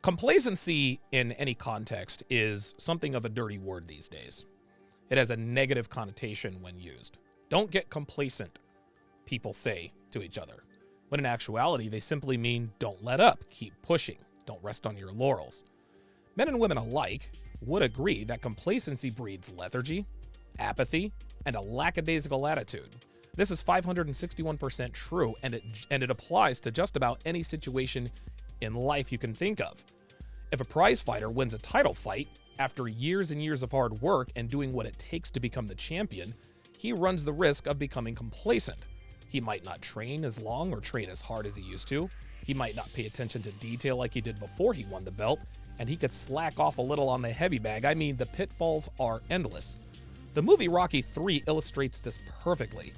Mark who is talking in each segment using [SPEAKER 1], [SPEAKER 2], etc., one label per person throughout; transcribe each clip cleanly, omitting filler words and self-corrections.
[SPEAKER 1] Complacency in any context is something of a dirty word these days. It has a negative connotation when used. Don't get complacent, people say to each other, when in actuality they simply mean don't let up, keep pushing, don't rest on your laurels. Men and women alike would agree that complacency breeds lethargy, apathy, and a lackadaisical attitude. This is 561% true, and it applies to just about any situation in life you can think of. If a prize fighter wins a title fight, after years and years of hard work and doing what it takes to become the champion, he runs the risk of becoming complacent. He might not train as long or train as hard as he used to. He might not pay attention to detail like he did before he won the belt, and he could slack off a little on the heavy bag. I mean, the pitfalls are endless. The movie Rocky III illustrates this perfectly.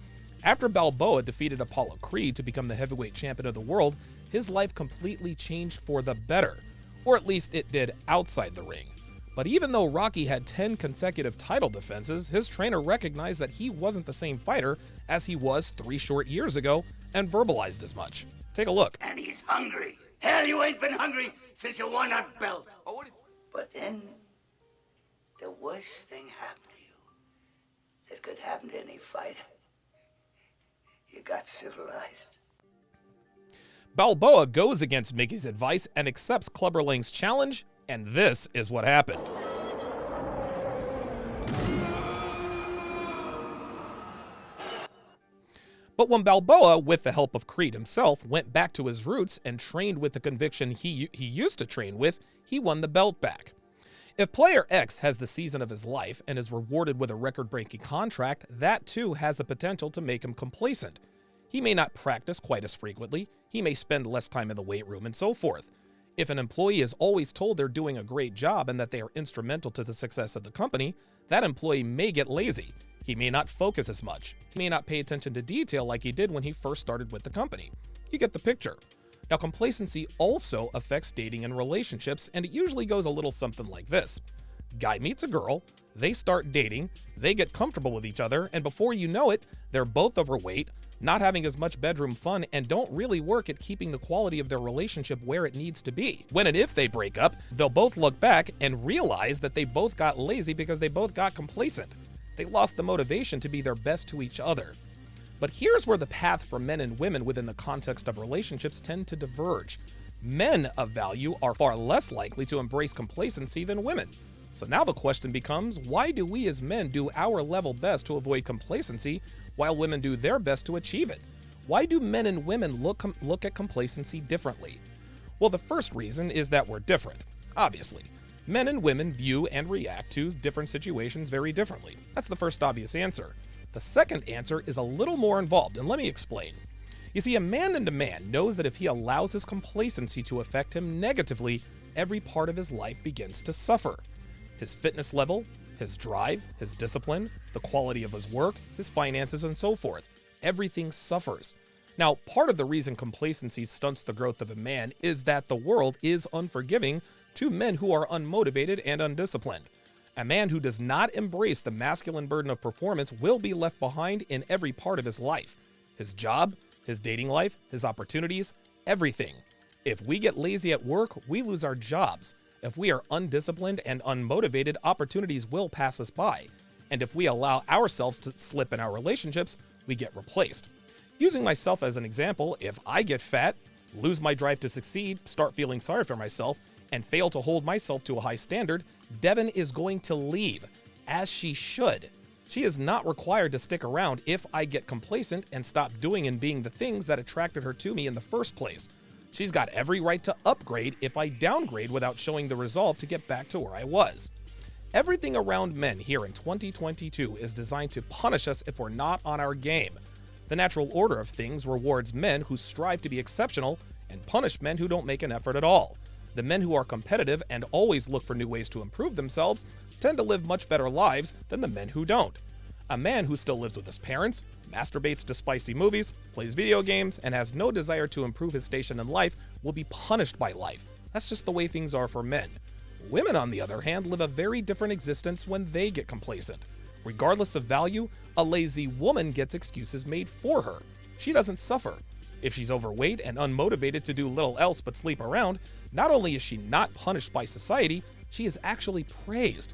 [SPEAKER 1] After Balboa defeated Apollo Creed to become the heavyweight champion of the world, his life completely changed for the better, or at least it did outside the ring. But even though Rocky had 10 consecutive title defenses, his trainer recognized that he wasn't the same fighter as he was 3 short years ago and verbalized as much. Take a look.
[SPEAKER 2] And he's hungry. Hell, you ain't been hungry since you won that belt. But then, the worst thing happened to you that could happen to any fighter. You got civilized.
[SPEAKER 1] Balboa goes against Mickey's advice and accepts Clubber Lang's challenge, and this is what happened. But when Balboa, with the help of Creed himself, went back to his roots and trained with the conviction he used to train with, he won the belt back. If Player X has the season of his life and is rewarded with a record-breaking contract, that too has the potential to make him complacent. He may not practice quite as frequently, he may spend less time in the weight room, and so forth. If an employee is always told they're doing a great job and that they are instrumental to the success of the company, that employee may get lazy. He may not focus as much. He may not pay attention to detail like he did when he first started with the company. You get the picture. Now, complacency also affects dating and relationships, and it usually goes a little something like this. Guy meets a girl, they start dating, they get comfortable with each other, and before you know it, they're both overweight, not having as much bedroom fun, and don't really work at keeping the quality of their relationship where it needs to be. When and if they break up, they'll both look back and realize that they both got lazy because they both got complacent. They lost the motivation to be their best to each other. But here's where the path for men and women within the context of relationships tend to diverge. Men of value are far less likely to embrace complacency than women. So now the question becomes, why do we as men do our level best to avoid complacency while women do their best to achieve it? Why do men and women look at complacency differently? Well, the first reason is that we're different, obviously. Men and women view and react to different situations very differently. That's the first obvious answer. The second answer is a little more involved, and let me explain. You see, a man knows that if he allows his complacency to affect him negatively, every part of his life begins to suffer. His fitness level, his drive, his discipline, the quality of his work, his finances, and so forth. Everything suffers. Now, part of the reason complacency stunts the growth of a man is that the world is unforgiving to men who are unmotivated and undisciplined. A man who does not embrace the masculine burden of performance will be left behind in every part of his life. His job, his dating life, his opportunities, everything. If we get lazy at work, we lose our jobs. If we are undisciplined and unmotivated, opportunities will pass us by. And if we allow ourselves to slip in our relationships, we get replaced. Using myself as an example, if I get fat, lose my drive to succeed, start feeling sorry for myself, and fail to hold myself to a high standard, Devin is going to leave, as she should. She is not required to stick around if I get complacent and stop doing and being the things that attracted her to me in the first place. She's got every right to upgrade if I downgrade without showing the resolve to get back to where I was. Everything around men here in 2022 is designed to punish us if we're not on our game. The natural order of things rewards men who strive to be exceptional and punish men who don't make an effort at all. The men who are competitive and always look for new ways to improve themselves tend to live much better lives than the men who don't. A man who still lives with his parents, masturbates to spicy movies, plays video games, and has no desire to improve his station in life will be punished by life. That's just the way things are for men. Women, on the other hand, live a very different existence when they get complacent. Regardless of value, a lazy woman gets excuses made for her. She doesn't suffer. If she's overweight and unmotivated to do little else but sleep around, not only is she not punished by society, she is actually praised.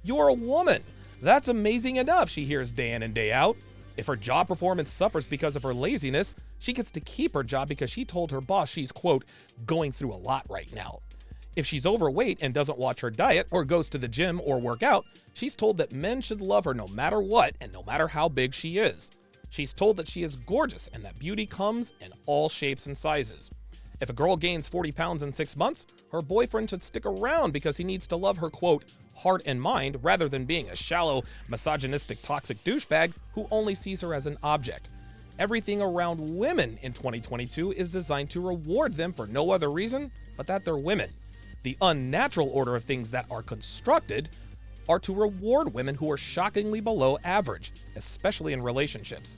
[SPEAKER 1] "You're a woman. That's amazing enough," she hears day in and day out. If her job performance suffers because of her laziness, she gets to keep her job because she told her boss she's, quote, "going through a lot right now." If she's overweight and doesn't watch her diet or goes to the gym or work out, she's told that men should love her no matter what and no matter how big she is. She's told that she is gorgeous and that beauty comes in all shapes and sizes. If a girl gains 40 pounds in 6 months, her boyfriend should stick around because he needs to love her, quote, "heart and mind," rather than being a shallow, misogynistic, toxic douchebag who only sees her as an object. Everything around women in 2022 is designed to reward them for no other reason but that they're women. The unnatural order of things that are constructed are to reward women who are shockingly below average, especially in relationships.